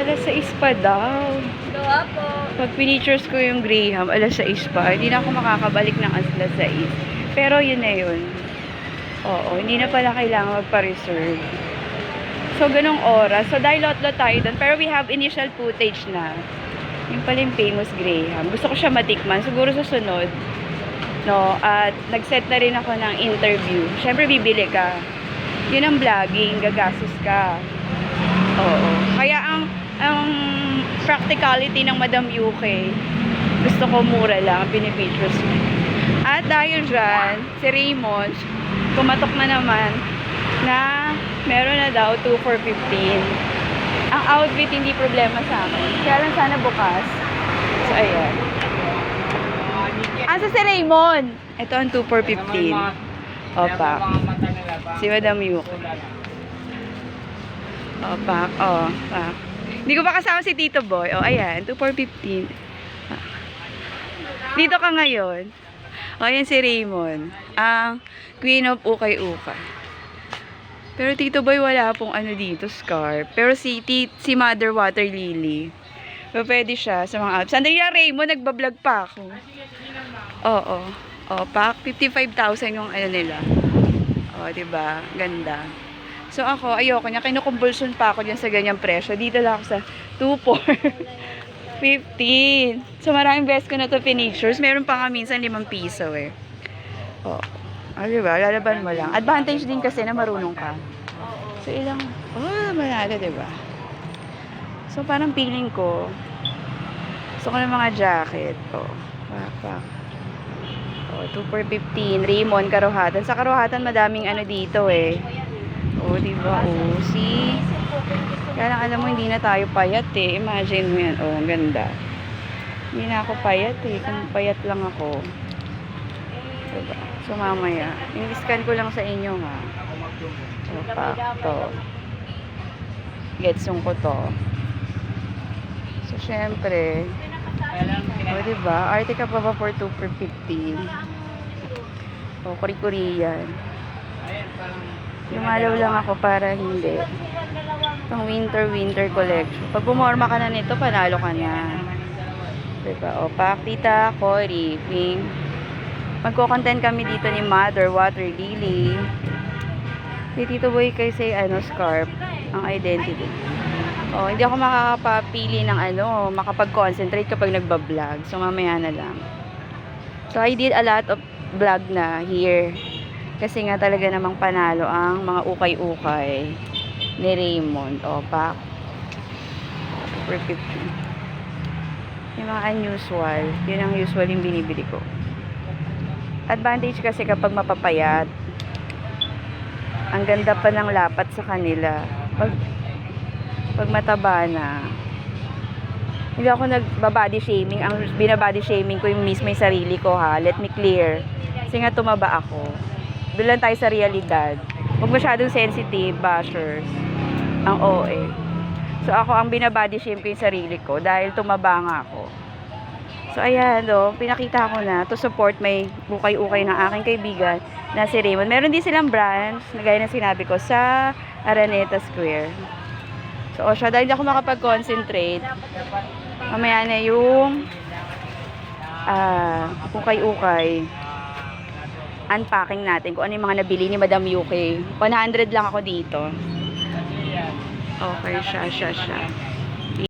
Alas 6 pa daw. Doa po. Pag pinitures ko yung Graham, alas 6 pa. Hindi na ako makakabalik ng alas 6. Pero yun na yun. Oo, hindi na pala kailangan magpa-reserve. So, ganong oras. So, dahil lot-lot tayo doon. Pero we have initial footage na. Yung pala yung famous Graham. Gusto ko siya matikman. Siguro susunod. No? At nag-set na rin ako ng interview. Siyempre, bibili ka. Yun ang vlogging. Gagastos ka. Oo. Kaya ang practicality ng Madam UK, gusto ko mura lang, pinipictures mo. At dahil dyan, si Raymond, kumatok na naman na meron na daw 2 for 15. Ang outfit hindi problema sa akin. Kaya lang sana bukas. So, ayan. Asa si Raymond? Ito ang 2 for 15. Opa. Si Madam UK. Oh, pak. Oh, pak. Hindi ko pa kasama si Tito Boy. Oh, ayan. 2 for 15. Dito ka ngayon. Oh, ayan si Raymond. Ang Queen of Ukay-Ukay. Pero Tito Boy, wala pong ano dito, scarf. Pero si Mother Water Lily. So, pwede siya sa mga apps. Sandali lang, Raymond. Nagbablog pa ako. Oo. Oh, pak. 55,000 yung ano nila. Oh, diba? Ganda. So ako, ayoko niya. Kinukumbulsyon pa ako dyan sa ganyang presyo. Dito lang ako sa 2 for 15. So maraming beses ko na ito pinitures. Meron pa nga minsan 5 piso eh. Oh. Diba? Lalaban mo lang. Advantage din kasi na marunong ka. So ilang, manalo diba? So parang feeling ko, gusto ko ng mga jacket. Oh. Pak. Oh, 2 for 15. Raymond, Karuhatan. Sa Karuhatan madaming ano dito eh. Oh, diba? Oh, see? Kaya lang alam mo, hindi na tayo payat eh. Imagine mo yan. Oh, ang ganda. Hindi na ako payat eh. Kung payat lang ako. Diba? So, mamaya. I-scan ko lang sa inyo ha. Oh, pa. To. Getsong ko to. So, syempre. Oh, diba? Arte ka pa ba for 2 for 15? Oh, kuri-kuri yan. Lumalaw lang ako para hindi. Itong winter collection. Pag bumorma ka na nito, panalo ka na. Diba? O, Tita, Cory, Pink. Magko-content kami dito ni Mother Water Lily. Si Tito Boy kasi scarf. Ang identity. O, hindi ako makakapapili ng makapag-concentrate kapag nagbablog. So, mamaya na lang. So, I did a lot of vlog na here. Kasi nga talaga namang panalo ang mga ukay-ukay ni Raymond. O, pak. For 50. Yung mga unusual. Yun ang usual yung binibili ko. Advantage kasi kapag mapapayat. Ang ganda pa ng lapat sa kanila. Pag mataba na. Hindi ako nagbabody shaming. Ang binabody shaming ko yung mismo yung sarili ko ha. Let me clear. Kasi nga tumaba ako. Doon lang tayo sa realidad. Huwag masyadong sensitive, bashers. Ang OA. So, ako ang binabody shame ko yung sarili ko dahil tumaba nga ako. So, ayan, pinakita ko na to support may ukay-ukay ng aking kaibigan na si Raymond. Meron din silang branch, na gaya na sinabi ko, sa Araneta Square. So, siya, dahil ako makapag-concentrate, mamaya na yung ukay-ukay. Unpacking natin kung ano yung mga nabili ni Madam UK. 100 lang ako dito. Okay, siya.